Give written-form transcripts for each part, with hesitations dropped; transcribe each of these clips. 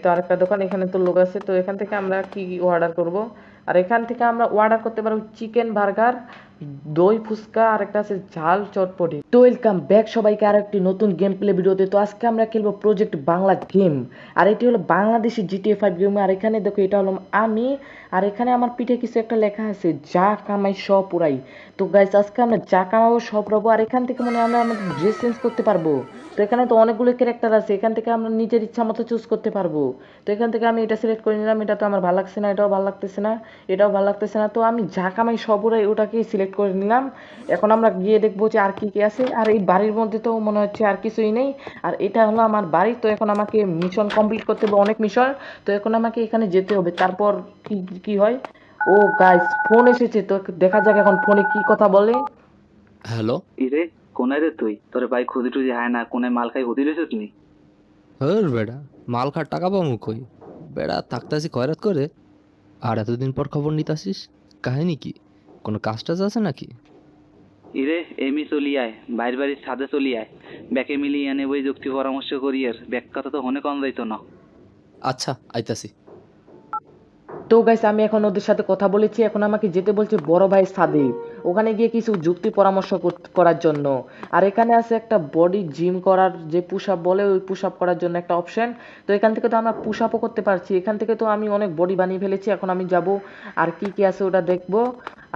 তো আরেকটা দোকান, এখানে তো লোক আছে। তো এখান থেকে আমরা কি অর্ডার করব? আর এখান থেকে আমরা অর্ডার করতে পারবো চিকেন বার্গার, দই ফুচকা, আর একটা আছে ঝাল চটপটি। তো ওয়েলকাম ব্যাক সবাইকে আর একটি নতুন গেম প্লে ভিডিওতে। তো আজকে আমরা খেলবো প্রজেক্ট বাংলা গেম। আর এটি হলো বাংলাদেশি GTA 5 গেম। আর এখানে দেখো এটা হলো আমি, আর এখানে আমার পিঠে কিছু একটা লেখা আছে, যা কামাই সব উড়াই। তো গাইস আজকে আমরা যা কামাবো সব উড়াবো। আর এখান থেকে মনে হয় আমরা আমাদের ড্রেস চেঞ্জ করতে পারবো। তো এখানে তো অনেকগুলো ক্যারেক্টার আছে, এখান থেকে আমরা নিজের ইচ্ছা মতো চুজ করতে পারবো। তো এখান থেকে আমি এটা সিলেক্ট করে নিলাম। এটা তো আমার ভালো লাগছে না, এটাও ভালো লাগতেছে না, এটাও ভালো লাগতেছে না। তো আমি যা কামাই সব উড়াই ওটাকেই সিলেক্ট করে নিলাম। এখন আমরা গিয়ে দেখবো যে আর কি কি আছে। আর এই বাড়ির মধ্যে তো মনে হচ্ছে আর কিছুই নেই। আর এটা হলো আমার বাড়ি। তো এখন আমাকে মিশন কমপ্লিট করতে হবে, অনেক মিশন। তো এখন আমাকে এখানে যেতে হবে, তারপর কি কি হয়। ও গাইস ফোন এসেছে, তো দেখা যাক এখন ফোনে কি কথা বলে। হ্যালো। ইরে, কোনায় রে তুই? তোরে ভাই খুঁজি টুজি হয় না, কোনায় মাল খাই হুদি রয়েছিস নি? হর বেড়া, মাল খার টাকা পামু কই? বেড়া থাকতাছি খয়রাত করে, আর এতদিন পর খবর নিতাসিস। কাহিনী কি? কোনো কাজ টাজ আছে নাকি? ইরে এমি চলি আয়, বাইর বাড়ির ছাদে চলি আয়, ব্যাকে মিলিয়ে এনে বই যুক্তি পরামর্শ করি। আর ব্যাক কথা তো হনে কম যাইতো না। আচ্ছা, আইতাছি। তো গাইস আমি এখন ওদের সাথে কথা বলেছি, এখন আমাকে যেতে বলছে বড় ভাই সাদে, ওখানে গিয়ে কিছু যুক্তি পরামর্শ করার জন্য। আর এখানে আছে একটা বডি জিম করার যে পুশ আপ বলে, ওই পুশ আপ করার জন্য একটা অপশন। তো এখান থেকে তো আমরা পুশ আপও করতে পারছি, এখান থেকে তো আমি অনেক বডি বানিয়ে ফেলেছি। এখন আমি যাব আর কি কি আছে ওটা দেখবো।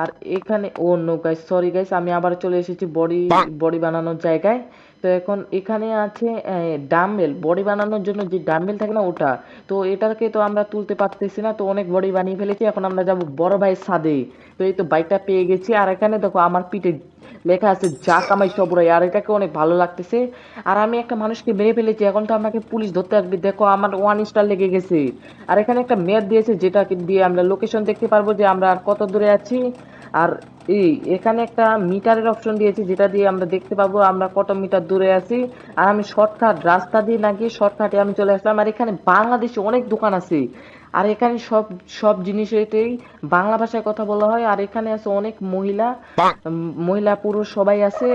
আর এখানে ও নো গাইস, সরি গাইস, আমি আবার চলে এসেছি বডি বডি বানানোর জায়গায়। তো এখন এখানে আছে ডাম্বেল, বডি বানানোর জন্য যে ডাম্বেল থাকে না ওটা। তো এটাকে তো আমরা তুলতে পারতেছি না, তো অনেক বড়ি বানিয়ে ফেলেছি। এখন আমরা যাব বড় ভাইয়ের ছাদে। তো এই তো বাইকটা পেয়ে গেছি। আর এখানে দেখো আমার পিঠে লেখা আছে যা কামাই সব উড়াই, আর এটাকে অনেক ভালো লাগতেছে। আর আমি একটা মানুষকে মেরে ফেলেছি, এখন তো আমাকে পুলিশ ধরতে আসবে। দেখো আমার 1 স্টার লেগে গেছে। আর এখানে একটা ম্যাপ দিয়েছে, যেটা দিয়ে আমরা লোকেশন দেখতে পারবো যে আমরা আর কত দূরে আছি। আর এই এখানে একটা মিটারের অপশন দিয়েছে, যেটা দিয়ে আমরা দেখতে পাবো আমরা কত মিটার দূরে আছি। আর আমি শর্টকাট রাস্তা দিয়ে না গিয়ে শর্টকাটে আমি চলে আসলাম। আর এখানে বাংলাদেশে অনেক দোকান আছে। আর এখানে সব সব জিনিসেতেই বাংলা ভাষায় কথা বলা হয়। আর এখানে আছে অনেক মহিলা, মহিলা পুরুষ সবাই আছে।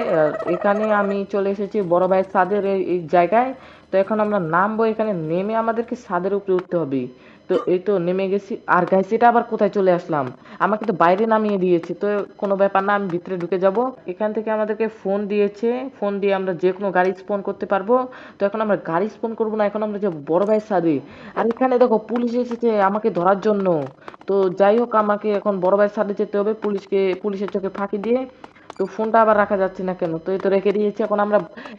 এখানে আমি চলে এসেছি বড় ভাইয়ের ছাদের এই জায়গায়। তো এখন আমরা নামবো, এখানে নেমে আমাদেরকে ছাদের উপরে উঠতে হবে। তো এই তো নেমে গেছি। আর গাইস এটা আবার কোথায় চলে আসলাম? আমাকে তো বাইরে নামিয়ে দিয়েছে। তো কোনো ব্যাপার না, আমি ভিতরে ঢুকে যাব। এখান থেকে আমাদেরকে ফোন দিয়েছে, ফোন দিয়ে আমরা যে কোনো গাড়ি স্পন করতে পারবো। তো এখন আমরা গাড়ি স্পন করবো না, এখন আমরা যাবো বড় ভাইয়ের সাথে। আর এখানে দেখো পুলিশ এসেছে আমাকে ধরার জন্য। তো যাই হোক, আমাকে এখন বড় ভাইয়ের সাথে যেতে হবে, পুলিশের চোখে ফাঁকি দিয়ে। তো ফোনটা আবার রাখা যাচ্ছে না কেন? তো এই তো রেখে দিয়েছি।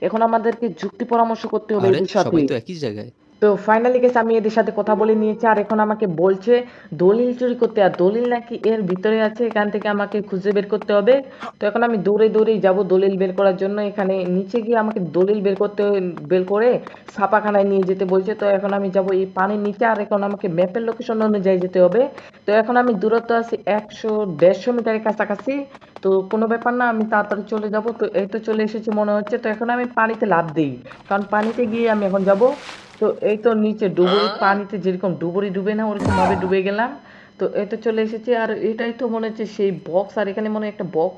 এখন আমাদেরকে যুক্তি পরামর্শ করতে হবে আরে এদের সাথে। সবাই তো একই জায়গায়। তো ফাইনালি গেছে, আমি এদের সাথে কথা বলে নিয়েছি। আর এখন আমাকে বলছে দলিল চুরি করতে, আর দলিল নাকি এর ভিতরে আছে, এখান থেকে আমাকে খুঁজে বের করতে হবে। তো এখন আমি দৌড়ে দৌড়েই যাব দলিল বের করার জন্য। এখানে নিচে গিয়ে আমাকে দলিল বের করে ছাপাখানায় নিয়ে যেতে বলছে। তো এখন আমি যাব এই পানির নিচে। আর এখন আমাকে ম্যাপের লোকেশন অনুযায়ী যেতে হবে। তো এখন আমি দূরত্ব আছি 100-150 মিটারের কাছাকাছি। তো কোনো ব্যাপার না, আমি তাড়াতাড়ি চলে যাব। তো এই তো চলে এসেছি মনে হচ্ছে। তো এখন আমি পানিতে লাফ দিই, কারণ পানিতে গিয়ে আমি এখন যাব। তো এই তো নিচে ডুবুরি পানিতে যেরকম ডুবুরি ডুবে না, ওরকম ভাবে ডুবে গেলাম। তো এই তো চলে এসেছি। আর এটাই তো মনে হচ্ছে সেই বক্স। আর এখানে মনে হয় একটা বক্স,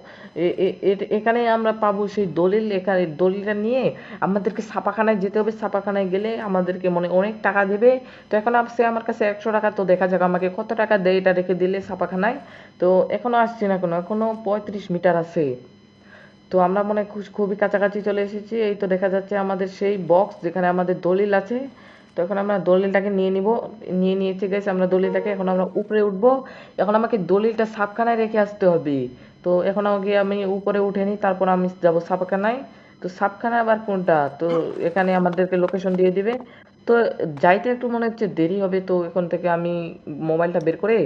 এখানে আমরা পাবো সেই দলিল। এখানে দলিলটা নিয়ে আমাদেরকে ছাপাখানায় যেতে হবে। ছাপাখানায় গেলে আমাদেরকে মনে অনেক টাকা দেবে। তো এখন আসছে আমার কাছে 100 টাকা। তো দেখা যাক আমাকে কত টাকা দেয় এটা রেখে দিলে ছাপাখানায়। তো এখনো আসছে না কোনো, এখনো 35 মিটার আছে। তো আমরা মনে হয় খুবই কাছাকাছি চলে এসেছি। এই তো দেখা যাচ্ছে আমাদের সেই বক্স, যেখানে আমাদের দলিল আছে। তো এখন আমরা দলিলটাকে নিয়ে নিব, নিয়ে নিয়েছি গেছে আমরা দলিলটাকে। এখন আমরা উপরে উঠবো। এখন আমাকে দলিলটা ছাপখানায় রেখে আসতে হবে। তো এখন আমাকে আমি উপরে উঠে নিই, তারপর আমি যাব ছাপখানায়। তো ছাপখানা আবার কোনটা? তো এখানে আমাদেরকে লোকেশন দিয়ে দিবে। তো যাইতে একটু মনে হচ্ছে দেরি হবে। তো এখন থেকে আমি মোবাইলটা বের করে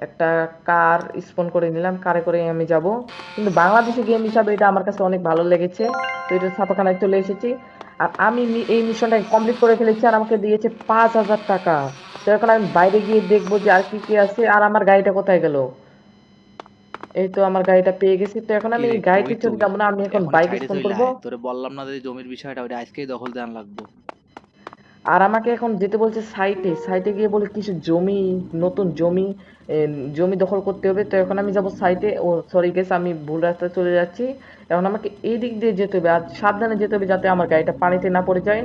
একটা কার স্পন করে নিলাম, কারে করে আমি যাব। কিন্তু বাংলাদেশি গেম হিসাবে এটা আমার কাছে অনেক ভালো লেগেছে। তো এটা ছাপাখানায় চলে এসেছি। আর আমি এই মিশনটা কমপ্লিট করে ফেলেছি, আর আমাকে দিয়েছে 5,000 টাকা। তো এখন আমি বাইরে গিয়ে দেখবো যে আর কি কি আছে। আর আমার গাড়িটা কোথায় গেল? এই তো আমার গাড়িটা পেয়ে গেছি। তো এখন কি আমি রে এই কই গাড়িতে চড়ে তুই? যাবো না, আমি এখন এখনই বাইক সাইডে স্পন চলে করব। আয়, তোরে বললাম না যে জমির বিষয়টা, ওটা আজকেই দখল দেওয়া লাগবো। আর আমাকে এখন যেতে বলছে সাইটে, সাইটে গিয়ে বলে কিছু জমি, নতুন জমি, জমি দখল করতে হবে। তো এখন আমি যাব সাইটে। ও সরি গেস, আমি ভুল রাস্তায় চলে যাচ্ছি। এখন আমাকে এই দিক দিয়ে যেতে হবে, আর সাবধানে যেতে হবে যাতে আমার গাড়িটা পানিতে না পড়ে যায়।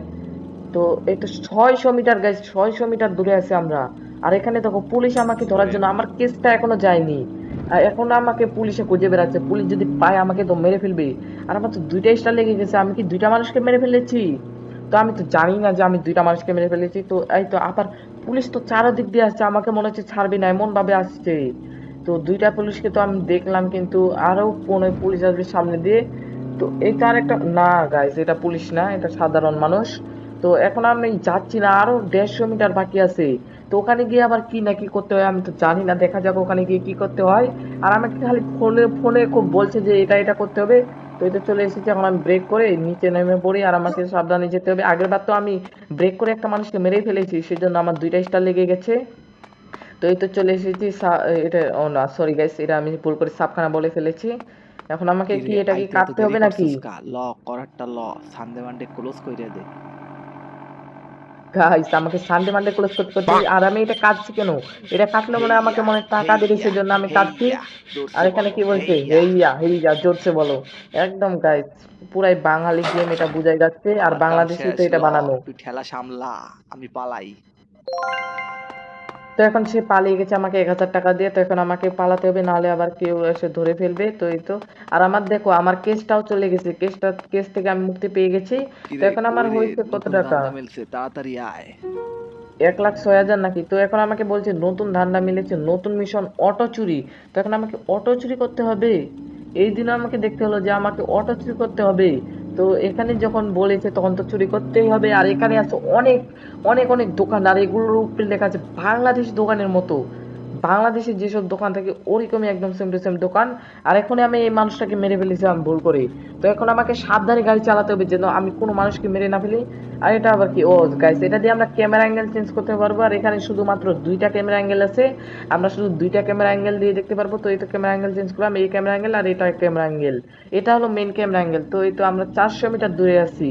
তো এই তো 600 মিটার গাইস, 600 মিটার দূরে আছি আমরা। আর এখানে দেখো পুলিশ আমাকে ধরার জন্য, আমার কেসটা এখনো যায়নি, আর এখন আমাকে পুলিশে খুঁজে বেড়াচ্ছে। পুলিশ যদি পায় আমাকে তো মেরে ফেলবে। আর আমার তো 2টা স্টার লেগে গেছে, আমি কি 2টা মানুষকে মেরে ফেলেছি? তো আমি তো জানি না যে আমি 2টা মানুষকে মেরে ফেলেছি। তো এই তো আবার পুলিশ তো চারদিক দিয়ে আসছে, আমাকে মনে হচ্ছে ছাড়বে না এমন ভাবে আসছে। তো 2টা পুলিশকে তো আমি দেখলাম, কিন্তু আরো 15 পুলিশ আসবে সামনে দিয়ে। তো এটা আর একটা না গাইস, এটা পুলিশ না, এটা সাধারণ মানুষ। তো এখন আমি যাচ্ছি না, আরো 150 মিটার বাকি আছে। তো ওখানে গিয়ে আবার কি না কি করতে হয় আমি তো জানি না, দেখা যাক ওখানে গিয়ে কি করতে হয়। আর আমাকে খালি ফোনে ফোনে খুব বলছে যে এটা এটা করতে হবে। তো এটা চলে এসেছে, এখন আমি ব্রেক করে নিচে নেমে পড়ি, আর আমাকে সাবধানে যেতে হবে। আগের বার তো আমি ব্রেক করে একটা মানুষকে মেরেই ফেলেছি, সেজন্য আমার 2টা স্টার লেগে গেছে। তো এই তো চলে এসেছি এটা, ও না সরি গাইস, এটা আমি ভুল করে সাবখানা বলে ফেলেছি। এখন আমাকে কি কি রে এটা কি আইতে এত কাটতে দেরি হবে নাকি? করছিস কা? ল করারটা ল, সানডে মানডে ক্লোজ কইরা দে। গাইস আমাকে সানডে মানডে ক্লোজ করতে করতে হবে, আর আমি এটা কাটছি কেন? এটা কাটলে মনে হয় আমাকে হেইয়া মনে হয় টাকা দেবে, হেইয়া সেজন্য আমি কাটছি। হেইয়া, আর জোরছে এখানে বলো কি বলছে, হেইয়া। হেইয়া হেইয়া জোরছে বলো। একদম গাইস, পুরাই বাঙালি গেম, এটা বোঝাই যাচ্ছে, আর আমার টার্ন বাংলাদেশি তো শেষ, এটা ল বানানো। তুই ঠেলা সামলা, আমি পালাই। তো এখন সে পালিয়ে গেছে আমাকে 1000 টাকা দিয়ে। তো এখন আমাকে পালাতে হবে, নাহলে আবার কেউ এসে ধরে ফেলবে। তো এই তো, আর আমার দেখো আমার কেসটাও চলে গেছে, কেস থেকে আমি মুক্তি পেয়ে গেছি। কি তো রে এখন আমার কই রে, হয়েছে কত নতুন টাকা? ধান্দা মিলছে, তাড়াতাড়ি আয়। 1,06,000 নাকি? তো এখন আমাকে বলছে নতুন ধান্দা মিলেছে, নতুন মিশন অটো চুরি। তো এখন আমাকে অটো চুরি করতে হবে। এই দিনও আমাকে দেখতে হলো যে আমাকে অটো চুরি করতে হবে। তো এখানে যখন বলেছে তখন তো চুরি করতেই হবে। আর এখানে আছে অনেক অনেক অনেক দোকান, আর এগুলোর উপরে লেখা আছে বাংলাদেশ দোকানের মতো। বাংলাদেশে যেসব দোকান থাকে ওরকমই একদম সেম টু সেম দোকান। আর এখন আমি এই মানুষটাকে মেরে ফেলেছিলাম ভুল করে। তো এখন আমাকে সাবধানে গাড়ি চালাতে হবে যেন আমি কোনো মানুষকে মেরে না ফেলি। আর এটা আবার কি, ও গাইস এটা দিয়ে আমরা ক্যামেরা অ্যাঙ্গেল চেঞ্জ করতে পারবো। আর এখানে শুধুমাত্র 2টা ক্যামেরা অ্যাঙ্গেল আছে, আমরা শুধু 2টা ক্যামেরা অ্যাঙ্গেল দিয়ে দেখতে পারবো। তো এই তো ক্যামেরা অ্যাঙ্গেল চেঞ্জ করলাম, এই ক্যামেরা অ্যাঙ্গেল আর এটা ক্যামেরা অ্যাঙ্গেল। এটা হলো মেইন ক্যামেরা অ্যাঙ্গেল। তো এই তো আমরা 400 মিটার দূরে আছি।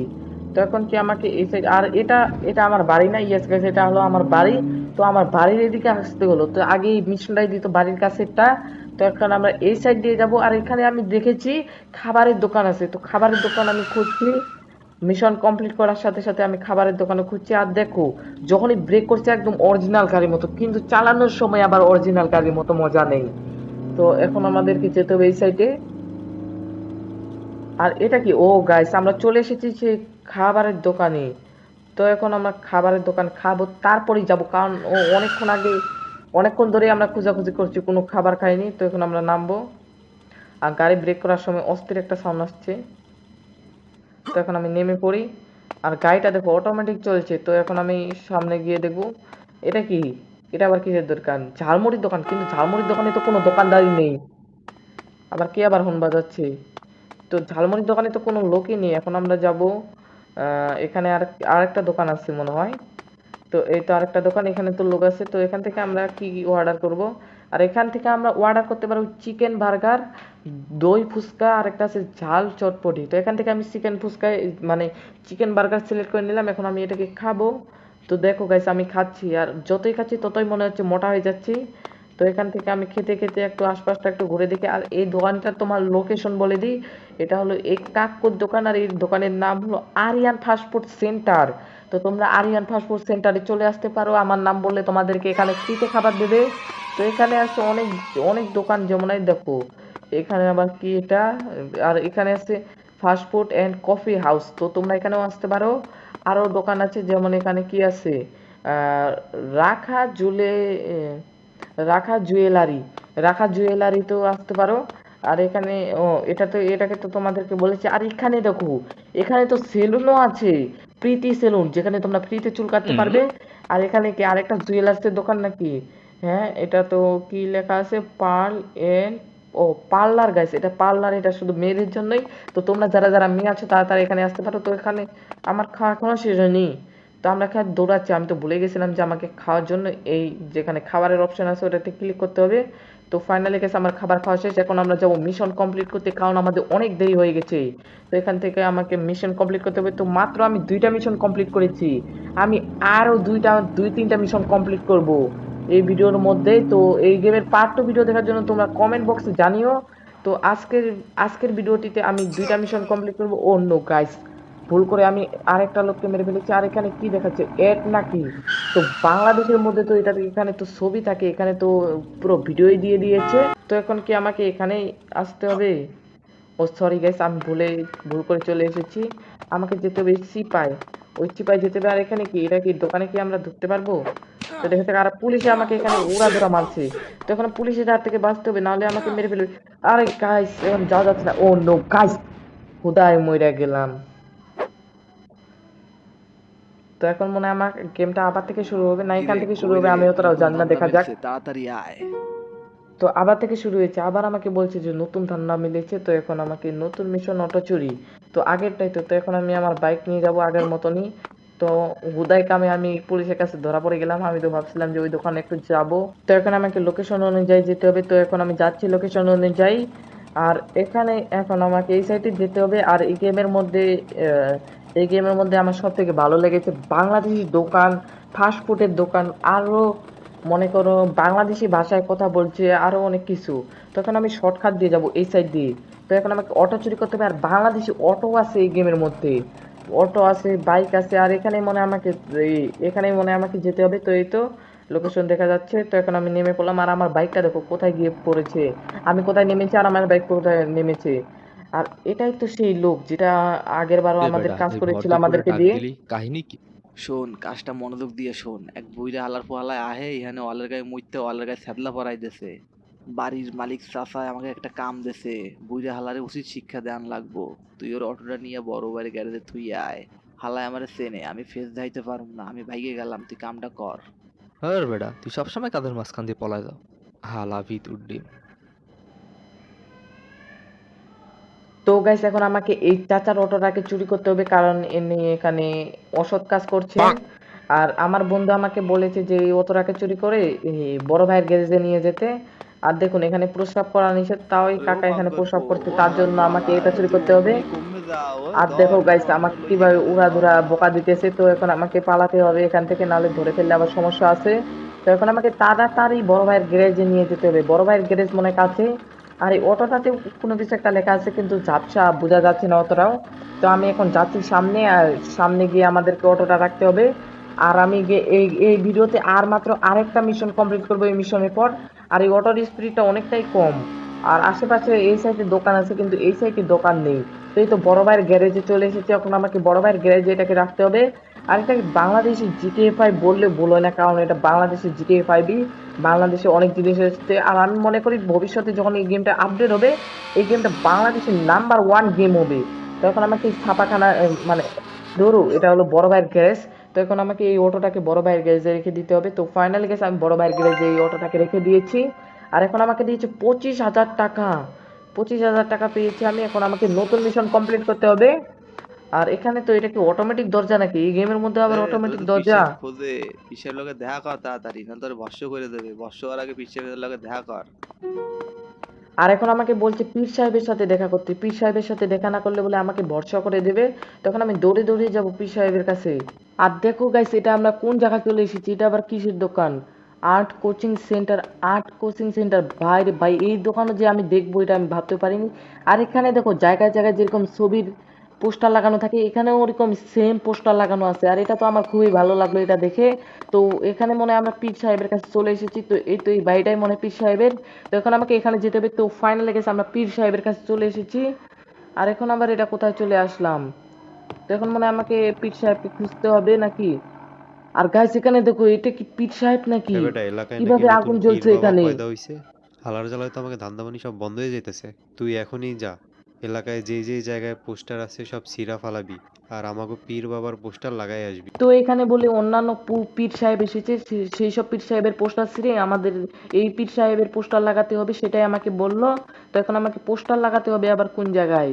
তো এখন কি আমাকে এই সাইড, আর এটা এটা আমার বাড়ি না, ইয়েস গাইস এটা হলো আমার বাড়ি। তো আমার বাড়ির এদিকে আসতে হলো, তো আগে এই মিশনটাই দিত বাড়ির কাছেরটা। তো এখন আমরা এই সাইড দিয়ে যাব। আর এখানে আমি দেখেছি খাবারের দোকান আছে, তো খাবারের দোকান আমি খুঁজছি। মিশন কমপ্লিট করার সাথে সাথে আমি খাবারের দোকানে খুঁজছি। আর দেখো যখনই ব্রেক করছে একদম অরিজিনাল গাড়ির মতো, কিন্তু চালানোর সময় আবার অরিজিনাল গাড়ির মতো মজা নেই। তো এখন আমাদেরকে যেতে হবে এই সাইডে। আর এটা কি, ও গাইস আমরা চলে এসেছি সেই খাবারের দোকানে। তো এখন আমরা খাবারের দোকান খাবো, তারপরেই যাব, কারণ ও অনেকক্ষণ আগে, অনেকক্ষণ ধরে আমরা খোঁজাখুঁজি করছি, কোনো খাবার খাইনি। তো এখন আমরা নামবো। আর গাড়ি ব্রেক করার সময় অস্থির একটা সাউন্ড আসছে। তো এখন আমি নেমে পড়ি। আর গাড়িটা দেখো অটোমেটিক চলছে। তো এখন আমি সামনে গিয়ে দেখবো এটা কি, এটা আবার কিসের দোকান? ঝালমুড়ির দোকান, কিন্তু ঝালমুড়ির দোকানে তো কোনো দোকানদারই নেই। আবার কে আবার হর্ন বাজাচ্ছে? তো ঝালমুড়ির দোকানে তো কোনো লোকই নেই। এখন আমরা যাব, এখানে আরেকটা দোকান আছে মনে হয়। তো এই তো আরেকটা দোকান, এখানে তো লোক আছে। তো এখান থেকে আমরা কি অর্ডার করব? আর এখান থেকে আমরা অর্ডার করতে পারবো চিকেন বার্গার, দই ফুচকা, আর একটা আছে ঝাল চটপটি। তো এখান থেকে আমি চিকেন ফুচকা, মানে চিকেন বার্গার সিলেক্ট করে নিলাম। এখন আমি এটাকে খাবো। তো দেখো গাইস আমি খাচ্ছি, আর যতই খাচ্ছি ততই মনে হচ্ছে মোটা হয়ে যাচ্ছি। তো এখান থেকে আমি খেতে খেতে একটু আশপাশটা একটু ঘুরে দেখি। আর এই দোকানটা তোমার লোকেশন বলে দিই, এটা হলো এক কাকুর দোকান, আর এই দোকানের নাম হলো আরিয়ান ফাস্টফুড সেন্টার। তো তোমরা আরিয়ান ফাস্টফুড সেন্টারে চলে আসতে পারো, আমার নাম বললে তোমাদেরকে এখানে ফ্রিতে খাবার দেবে। তো এখানে আছে অনেক অনেক দোকান, যেমন এই দেখো এখানে আবার কি এটা, আর এখানে আছে ফাস্টফুড অ্যান্ড কফি হাউস। তো তোমরা এখানেও আসতে পারো। আরো দোকান আছে, যেমন এখানে কি আছে, আহ, রাখা জুলে রাখা জুয়েলারি, রাখা জুয়েলারিতেও আসতে পারো। আর এখানে, ও এটা তো, এটাকে তো তোমাদেরকে বলেছি। আর এখানে দেখো এখানে তো সেলুনও আছে, প্রীতি সেলুন, যেখানে তোমরা ফ্রিতে চুল কাটতে পারবে। আর এখানে কি আরেকটা জুয়েলার্সের দোকান নাকি? হ্যাঁ এটা তো কি লেখা আছে, পার্ল এন্ড, ও পার্লার গাইস, এটা পার্লার, এটা শুধু মেয়েদের জন্যই। তো তোমরা যারা যারা মেয়ে আছো তারা তারা এখানে আসতে পারো। তো এখানে আমার খাওয়া এখনো শেষ হয়নি। তো আমরা এখানে দৌড়াচ্ছি, আমি তো ভুলে গেছিলাম যে আমাকে খাওয়ার জন্য এই যেখানে খাবারের অপশন আছে ওটাতে ক্লিক করতে হবে। তো ফাইনালি গেছে আমার খাবার খাওয়া শেষ। এখন আমরা যাবো মিশন কমপ্লিট করতে, কারণ আমাদের অনেক দেরি হয়ে গেছে। তো এখান থেকে আমাকে মিশন কমপ্লিট করতে হবে। তো মাত্র আমি 2টা মিশন কমপ্লিট করেছি, আমি আরো 2-3টা মিশন কমপ্লিট করব এই ভিডিওর মধ্যে। তো এই গেমের পার্ট 2 ভিডিও দেখার জন্য তোমরা কমেন্ট বক্সে জানিও। তো আজকের ভিডিওটিতে আমি 2টা মিশন কমপ্লিট করব। ও নো গাইস, ভুল করে আমি আরেকটা লোককে মেরে ফেলেছি। আর এখানে কি দেখাচ্ছে, এড নাকি? তো বাংলাদেশের মধ্যে তো এটা, এখানে তো ছবি থাকে, এখানে তো পুরো ভিডিওই দিয়ে দিয়েছে। তো এখন কি আমাকে এখানেই আসতে হবে? ও সরি গাইস, আমি ভুল করে চলে এসেছি। আমাকে যেতে হবে সিপাই, ওই সিপাই যেতে হবে। আর এখানে কি, এটা কি দোকানে কি আমরা ঢুকতে পারবো? তো দেখে আর পুলিশে আমাকে এখানে উড়াধুরা মারছে। তো এখন পুলিশের হাত থেকে বাঁচতে হবে, নাহলে আমাকে মেরে ফেলবে। আরে গাইস, এখন যাওয়া যাচ্ছে না। ও নো গাইস, হুদায় মইরা গেলাম। তো এখন মনে হয় আমার গেমটা আবার থেকে শুরু হবে, না এখান কিরে থেকে শুরু কই হবে রে, আমি তোর অতটাও কোন জানি না, ধান্দা দেখা যাক। মেরেছে, তাড়াতাড়ি আয়। তো আবার থেকে শুরু হয়েছে, আবার আমাকে বলছে যে নতুন ধান্দা মিলেছে। তো এখন আমাকে নতুন মিশন অটো চুরি। তো আগেরটাই তো, তো এখন আমি আমার বাইক নিয়ে যাব আগের মতনই। তো হুদাই কামে আমি পুলিশের কাছে ধরা পড়ে গেলাম। আমি তো ভাবছিলাম যে ওই দোকানে একটু যাব। তো এখন আমাকে লোকেশন অনুযায়ী যেতে হবে। তো এখন আমি যাচ্ছি লোকেশন অনুযায়ী। আর এখানে এখন আমাকে এই সাইডে যেতে হবে। আর এই গেমের মধ্যে আমার সব থেকে ভালো লেগেছে বাংলাদেশি দোকান, ফাস্ট ফুডের দোকান, আরো মনে করো বাংলাদেশি ভাষায় কথা বলছে, আরো অনেক কিছু। তখন আমি শর্টকাট দিয়ে যাব এই সাইড দিয়ে। তো এখন আমাকে অটো চুরি করতে হবে। আর বাংলাদেশি অটো আছে এই গেমের মধ্যে, অটো আছে, বাইক আছে। আর এখানে মনে হয় আমাকে এখানে মনে হয় আমাকে যেতে হবে। তো এই তো লোকেশন দেখা যাচ্ছে। তো এখন আমি নেমে পড়লাম। আর আমার বাইকটা দেখো কোথায় গিয়ে পড়েছে, আমি কোথায় নেমেছি আর আমার বাইক কোথায় নেমেছে। আর এটাই তো সেই লোক যেটা আগের বারও এ আমাদের বেটা কাজ এই ভর করেছিল দুপুরে আমাদেরকে ডাক দিয়ে। দিলি কাহিনী কি? শোন, কাজটা মনোযোগ দিয়ে শোন। এক বুইড়া হালার পোহালায় আহে এখানে ওয়ালের গায়ে মুইতে ওয়ালের গায়ে ছ্যাদলা পরাই দেছে। বাড়ির মালিক চাচায় আমাকে একটা কাম দেছে, বুইড়া হালারে উচিত শিক্ষা দেন লাগবো। তুই ওর অটোটা নিয়ে বড় বাড়ি গ্যারেজে থুই আয়। হালায় আমারে চেনে, আমি ফেস যাইতে পারুম না, আমি ভাইগে গেলাম, তুই কামটা কর। হর বেটা তুই সবসময় কাদের মাঝখান দিয়ে পলায় যাও। হালা ভিতুর ডিম। তো গাইস, এখন আমাকে এই চাচার অটোটাকে চুরি করতে হবে, কারণ ইনি এখানে অসৎ কাজ করছেন। আর আমার বন্ধু আমাকে বলেছে যে এই অটোটাকে চুরি করে এই বড় ভাইয়ের গ্যারেজে নিয়ে যেতে। আর দেখুন এখানে প্রস্রাব করা নিষেধ, তাও এই ওই ও কাকা এখানে মাতবার প্রস্রাব পো, করছে, ও তার হালার জন্য আমাকে পোহালা, এটা চুরি তুই করতে হবে। অমনি কমে যাও, ওই আর দেখো ধর গাইস, ধর আমাকে ধর লইয়ে কিভাবে গেছে উড়াধুরা ধর। বোকা দিতেছে। তো এখন আমাকে পালাতে হবে এখান থেকে, নাহলে ধরে ফেললে আবার সমস্যা আছে। তো এখন আমাকে তাড়াতাড়ি বড় ভাইয়ের গ্যারেজে নিয়ে যেতে হবে, বড় ভাইয়ের গ্যারেজ মনে হয় কাছে। আর এই অটোটাতে কোনো কিছু একটা লেখা আছে, কিন্তু ঝাপসা বোঝা যাচ্ছে না অতটাও। তো আমি এখন যাচ্ছি সামনে, আর সামনে গিয়ে আমাদেরকে অটোটা রাখতে হবে। আর আমি গিয়ে এই এই ভিডিওতে আর মাত্র আরেকটা মিশন কমপ্লিট করবো এই মিশনের পর। আর এই অটোর স্পিডটা অনেকটাই কম। আর আশেপাশে এই সাইডে দোকান আছে, কিন্তু এই সাইডে দোকান নেই। তো এই তো বড় ভাইয়ের গ্যারেজে চলে এসেছি, এখন আমাকে বড় ভাইয়ের গ্যারেজে এটাকে রাখতে হবে। আর এটাকে বাংলাদেশি জিটিএ 5 বললে ভুল হয় না, কারণ এটা বাংলাদেশি জিটিএ 5ই। বাংলাদেশে অনেক জিনিস এসেছে। আর আমি মনে করি ভবিষ্যতে যখন এই গেমটা আপডেট হবে, এই গেমটা বাংলাদেশের নাম্বার 1 গেম হবে। তখন আমাকে এই ছাপাখানা মানে ধরো এটা হলো বড় ভাইয়ের গ্যারেজ। তো এখন আমাকে এই অটোটাকে বড় ভাইয়ের গ্যারেজে রেখে দিতে হবে। তো ফাইনালি গেছে, আমি বড় ভাইয়ের গ্যারেজে এই অটোটাকে রেখে দিয়েছি। আর এখন আমাকে দিয়েছে 25,000 টাকা। 25,000 টাকা পেয়েছি আমি। এখন আমাকে নতুন মিশন কমপ্লিট করতে হবে। আর এখানে তো এটা কি অটোমেটিক দরজা নাকি? এই গেমের মধ্যে আবার এ তোর অটোমেটিক তো দরজা? পিসাব খোঁজে, পিসের লগে দেখা কর তাড়াতাড়ি, না তোর ভস্য করে দেবে। ভস্য হওয়ার আগে পিসের লগে দেখা কর। আর এখন আমাকে বলছে পীর সাহেবের সাথে দেখা করতে। পীর সাহেবের সাথে দেখা না করলে বলে আমাকে ভরসা করে দেবে। তখন আমি দৌড়ে দৌড়ে যাব পীর সাহেবের কাছে। আর দেখো গাইস, এটা আমরা কোন জায়গায় চলে এসেছি, এটা আবার কিসের দোকান? Art coaching centre. Art coaching centre, ভাই রে ভাই, এই দোকানে যে আমি দেখবো এটা আমি ভাবতে পারিনি। আর এখানে দেখো জায়গায় জায়গায় যেরকম ছবির পোস্টার লাগানো থাকে, এখানেও ওরকম সেম পোস্টার লাগানো আছে। আর এটা তো আমার খুবই ভালো লাগলো এটা দেখে। তো এখানে মনে হয় আমরা পীর সাহেবের কাছে চলে এসেছি। তো এই তো এই বাড়িটাই মনে হয় পীর সাহেবের। তো এখন আমাকে এখানে যেতে হবে। তো ফাইনালি গেছে, আমরা পীর সাহেবের কাছে চলে এসেছি। আর এখন আবার এটা কোথায় চলে আসলাম? তো এখন মনে হয় আমাকে পীর সাহেবকে খুঁজতে হবে নাকি? আর গাইস, এখানে দেখো এটা কি পীর সাহেব নাকি? এ বেটা এলাকায় নাকি কিভাবে নতুন আগুন পীর জ্বলছে বাবা এখানে? পয়দা হইছে। হালার জ্বালায় তো আমাকে ধান্দাবানি সব বন্ধ হয়ে যাইতেছে। তুই এখনই যা, এলাকায় যেই যেই জায়গায় পোস্টার আছে সব ছিঁড়া ফালাবি, আর আমাকে পীর বাবার পোস্টার লাগাই আসবি। তো এখানে বলে অন্যান্য পীর সাহেব এসেছে, সেই সব পীর সাহেবের পোস্টার ছিঁড়ে আমাদের এই পীর সাহেবের পোস্টার লাগাতে হবে, সেটাই আমাকে বললো। তো এখন আমাকে পোস্টার লাগাতে হবে আবার কোন জায়গায়?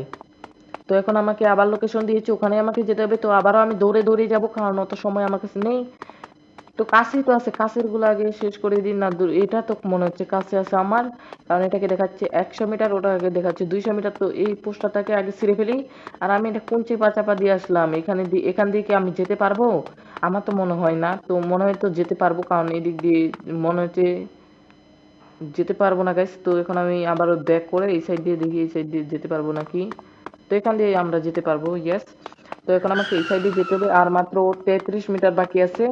তো এখন আমাকে আবার লোকেশন দিয়েছে, ওখানে আমাকে যেতে হবে। তো আবারও আমি দৌড়ে দৌড়ে যাব, কারণ অত সময় আমার কাছে নেই। তো কাছেই তো আছে, কাছের গুলো আগে শেষ করে দিন না। এটা তো মনে হচ্ছে কাছে আছে আমার, কারণ এটাকে দেখাচ্ছে 100 মিটার, ওটা আগে দেখাচ্ছে 200 মিটার। তো এই পোস্টারটাকে আগে ছিঁড়ে ফেলি। আর আমি এটা কোন চেপা চাপা দিয়ে আসলাম, এখান দিয়ে কি আমি যেতে পারবো? আমার তো মনে হয় না। তো মনে হয় তো যেতে পারবো, কারণ এদিক দিয়ে মনে হচ্ছে যেতে পারবো না গাইস। তো এখন আমি আবার ব্যাক করে এই সাইড দিয়ে দেখি, এই সাইড দিয়ে যেতে পারবো নাকি। তো এখান দিয়ে আমরা যেতে পারবো, ইয়েস। তো এখন আমাকে এই সাইডে যেতে হবে, আর মাত্র 33 মিটার বাকি আছে।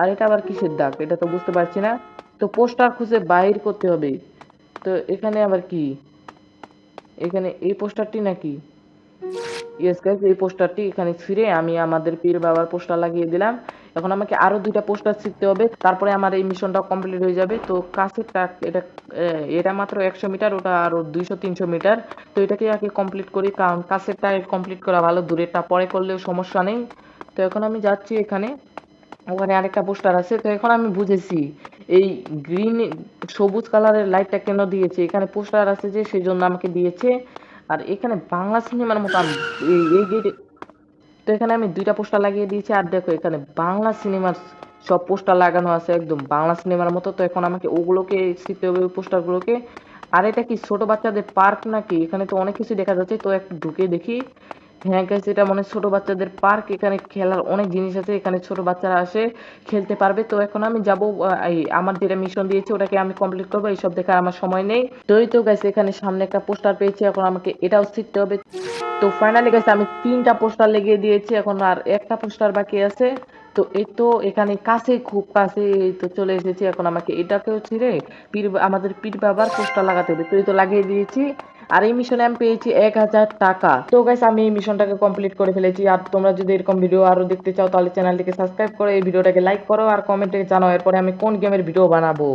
আর এটা আবার কিসের দাগ এটা তো বুঝতে পারছি না। তো পোস্টার খুঁজে বাইর করতে হবে। তো এখানে আবার কি, এখানে এই পোস্টারটি নাকি? ইয়েস গাইস, এই পোস্টারটি এখানে ছিঁড়ে আমি আমাদের পীর বাবার পোস্টার লাগিয়ে দিলাম। এখন আমাকে আরো 2টা পোস্টার ছিঁড়তে হবে, তারপরে আমার এই মিশনটা কমপ্লিট হয়ে যাবে। তো কাছেরটা এটা এটা মাত্র 100 মিটার, ওটা আরো 200-300 মিটার। তো এটাকে আগে কমপ্লিট করি, কারণ কাছেরটা কমপ্লিট করা ভালো, দূরেরটা পরে করলেও সমস্যা নেই। তো এখন আমি যাচ্ছি এখানে, ওখানে আরেকটা পোস্টার আছে। তো এখন আমি বুঝেছি এই গ্রিন সবুজ কালারের লাইটটা কেন দিয়েছে, এখানে পোস্টার আছে যে সেই জন্য আমাকে দিয়েছে। আর এখানে বাংলা সিনেমার মতো আমি এই গেটে, তো এখানে আমি 2টা পোস্টার লাগিয়ে দিয়েছি। আর দেখো এখানে বাংলা সিনেমার সব পোস্টার লাগানো আছে একদম বাংলা সিনেমার মতো। তো এখন আমাকে ওগুলোকে শিখতে হবে, ওই পোস্টারগুলোকে। আর এটা কি ছোট বাচ্চাদের পার্ক নাকি? এখানে তো অনেক কিছু দেখা যাচ্ছে, তো একটু ঢুকে দেখি। হ্যাঁ গাইস, এটা মনে হয় ছোট বাচ্চাদের পার্ক, এখানে খেলার অনেক জিনিস আছে, এখানে ছোট বাচ্চারা আসে খেলতে পারবে। তো এখন আমি যাব, এই আমার যেটা মিশন দিয়েছে ওটাকে আমি কমপ্লিট করবো, এইসব দেখার আমার সময় নেই। তো এই তো গাইস, এখানে সামনে একটা পোস্টার পেয়েছি, এখন আমাকে এটাও শিখতে হবে। তো ফাইনালি গাইস, আমি 3টা পোস্টার লাগিয়ে দিয়েছি, এখন আর একটা পোস্টার বাকি আছে। তো এই তো এখানে কাছে, খুব কাছে, এই তো চলে এসেছি। এখন আমাকে এটাকেও ছিঁড়ে আমাদের পীর বাবার পোস্টার লাগাতে হবে। তো এই তো লাগিয়ে দিয়েছি। আর এই মিশনে আমি পেয়েছি 1000 টাকা। তো গাইস, আমি এই মিশনটাকে কমপ্লিট করে ফেলেছি। আর তোমরা যদি এরকম ভিডিও আরো দেখতে চাও তাহলে চ্যানেলটিকে সাবস্ক্রাইব করো, এই ভিডিওটাকে লাইক করো আর কমেন্টে জানাও এরপরে আমি কোন গেমের ভিডিও বানাবো।